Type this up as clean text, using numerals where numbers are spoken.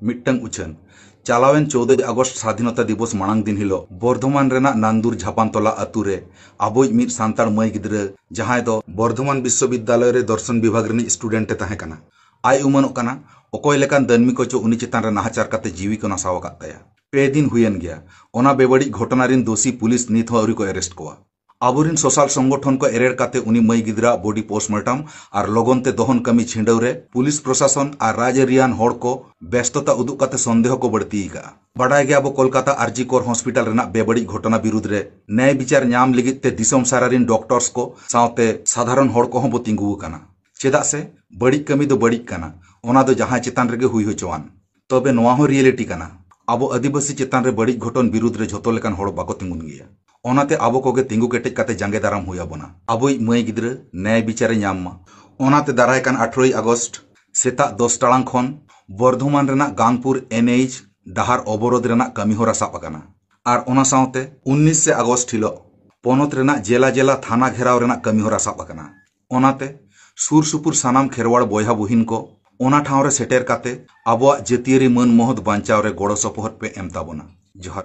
मिट्टंग उछन चालावेन 14 अगस्त स्वाधीनता दिवस मांग दिन हिलो बर्धमान रेना नांदुर झापानतला अतुरे आबोई मिट सांताड़ मई गिद्रा जहां दो बर्धमान विश्वविद्यालय रे दर्शन विभाग रेनी स्टूडेंट ताहे कना आय उमनों कना अकोय लेकान दनमी को चो उनी चितान रे नाहाचार काते जीवी को नासाव कातया पे दिन हुयन गया ओना बेबड़ी घटना रिन दोषी पुलिस नित हो अवरी को अरेस्ट कोआ आबुरिन सोशल संगठन को एरेड़ काते उनी मई गिद्रा बॉडी पोस्टमार्टम और लगनते दहन कमी छिंडव रे पुलिस प्रशासन और राजरियान होड़ को व्यस्तता उदुग काते संदेह को बढ़ती का बाडाय गया कोलकाता आरजी कोर हॉस्पिटल रेना बेबड़ी घटना विरुद्ध रे न्याय विचार न्याम लिगित ते दिसम सारारिन डॉक्टर्स को सावते साधारण होड़ को हो तिंगु काना चेदा से बड़ी कमी दो बड़ी काना ओना दो जहां चितान रेगे हुई होचवान तबे नोआ हो रियलिटी काना आबो आदिवासी चितान रे बड़ी घटन विरुद्ध रे झोतो लेकान होड़ बाको तिंगुन गया ओनाते आबो कोगे तिंगु केटेज काते जांगे दाराम हुई आबोना आबोई मई गिद्रा न्याय विचारे न्याम ओनाते दाराय कान 18 अगस्त सेता 10 टाड़ांग खन बर्धमान रेना गांगपुर एनएच डाहार अवरोध रेना कमी होरा साब आकाना आर ओना सावते 19 से अगस्त हिलो पोनत रेना जेला जेला थाना घेराव रेना कमी होरा साब आकाना ओनाते सुर सुपुर सानाम खेरवाड़ बोयहा बुहिन को ओना ठाव रे सेटेर काते आबोआ जतियारी मन महत बांचाव रे गड़ो सपोहद पे एम ताबोना। जोहार।